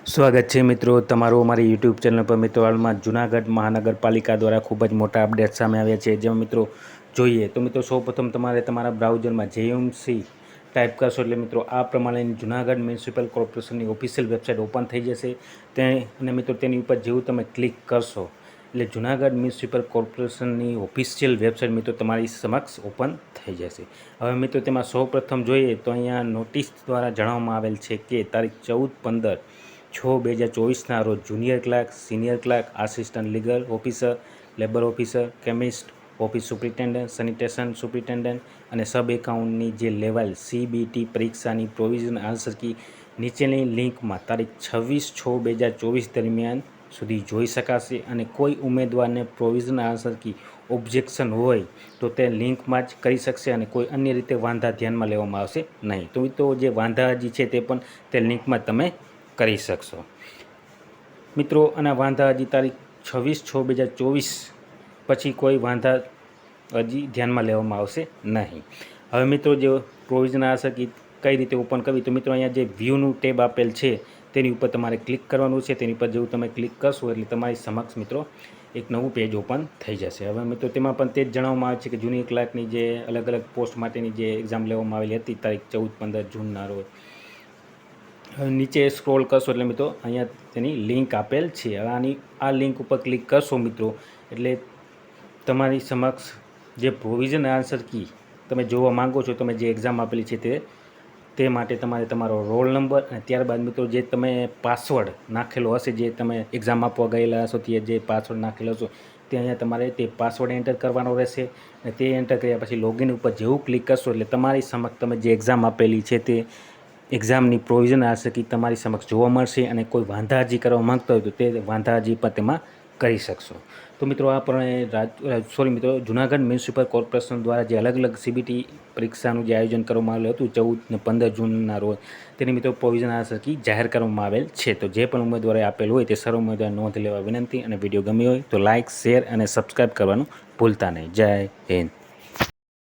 સ્વાગત છે મિત્રો તમારું અમારી યુટ્યુબ ચેનલ પર। મિત્રો હાલમાં જૂનાગઢ મહાનગરપાલિકા દ્વારા ખૂબ જ મોટા અપડેટ સામે આવ્યા છે। જેમાં મિત્રો જોઈએ તો મિત્રો સૌપ્રથમ તમારે તમારા બ્રાઉઝરમાં જેએમસી ટાઈપ કરશો એટલે મિત્રો આ પ્રમાણે જૂનાગઢ મ્યુનિસિપલ કોર્પોરેશનની ઓફિશિયલ વેબસાઇટ ઓપન થઈ જશે। અને મિત્રો તેની ઉપર જેવું તમે ક્લિક કરશો એટલે જૂનાગઢ મ્યુનિસિપલ કોર્પોરેશનની ઓફિશિયલ વેબસાઇટ મિત્રો તમારી સમક્ષ ઓપન થઈ જશે। હવે મિત્રો તેમાં સૌપ્રથમ જોઈએ તો અહીંયા નોટિસ દ્વારા જણાવવામાં આવેલ છે કે તારીખ 14/15/2024ના રોજ junior clerk, senior clerk, assistant legal officer, labour officer, chemist, office superintendent, sanitation superintendent અને સબ એકાઉન્ટની જે લેવલ CBT પરીક્ષાની પ્રોવિઝન આન્સર કી નીચેની લિંકમાં તારીખ 26/6/2024 દરમિયાન સુધી જોઈ શકાશે। અને કોઈ ઉમેદવારને પ્રોવિઝન આન્સર કી ઓબ્જેક્શન હોય તો તે લિંકમાં જ કરી શકશે અને કોઈ અન્ય રીતે વાંધા ધ્યાનમાં લેવામાં આવશે નહીં। તો મિત્રો જે વાંધા હજી છે તે પણ તે લિંકમાં તમે કરી શકશો મિત્રો। અને વાંધા હજી તારીખ 26/6/2024 પછી કોઈ વાંધા હજી ધ્યાનમાં લેવામાં આવશે નહીં। હવે મિત્રો જે પ્રોવિઝન આન્સર કી કઈ રીતે ઓપન કરવી તો મિત્રો અહીંયા જે વ્યૂનું ટેબ આપેલ છે તેની ઉપર તમારે ક્લિક કરવાનું છે। તેની પર જેવું તમે ક્લિક કરશો એટલે તમારી સમક્ષ મિત્રો એક નવું પેજ ઓપન થઈ જશે। હવે મિત્રો તેમાં પણ તે જ જણાવવામાં આવે છે કે જુનિયર ક્લાર્કની જે અલગ અલગ પોસ્ટ માટેની જે એક્ઝામ લેવામાં આવેલી હતી તારીખ 14-15 જૂનના રોજ નીચે સ્ક્રોલ કરશો એટલે મિત્રો અહીંયા તેની લિંક આપેલ છે। હવે આ લિંક ઉપર ક્લિક કરશો મિત્રો એટલે તમારી સમક્ષ જે પ્રોવિઝન આન્સર કી તમે જોવા માંગો છો, તમે જે એક્ઝામ આપેલી છે તે માટે તમારે તમારો રોલ નંબર અને ત્યારબાદ મિત્રો જે તમે પાસવર્ડ નાખેલો હશે, જે તમે એક્ઝામ આપવા ગયેલા હશો તે જે પાસવર્ડ નાખેલો હશો તે અહીંયા તમારે તે પાસવર્ડ એન્ટર કરવાનો રહેશે। અને તે એન્ટર કર્યા પછી લોગિન ઉપર જેવું ક્લિક કરશો એટલે તમારી સમક્ષ તમે જે એક્ઝામ આપેલી છે તે એક્ઝામની પ્રોવિઝન આન્સર કી તમારી સમક્ષ જોવા મળશે। અને કોઈ વાંધા અરજી કરવા માંગતા હોય તો તે વાંધા અરજી પણ તેમાં કરી શકશો। તો મિત્રો આ પ્રમાણે મિત્રો જૂનાગઢ મ્યુનિસિપલ કોર્પોરેશન દ્વારા જે અલગ અલગ CBT પરીક્ષાનું જે આયોજન કરવામાં આવેલું હતું 14 અને 15 જૂનના રોજ તેની મિત્રો પ્રોવિઝન આન્સર કી જાહેર કરવામાં આવેલ છે। તો જે પણ ઉમેદવારે આપેલ હોય તે સર્વ ઉમેદવાર નોંધ લેવા વિનંતી। અને વિડીયો ગમ્યો હોય તો લાઇક, શેર અને સબસ્ક્રાઈબ કરવાનું ભૂલતા નહીં। જય હિન્દ।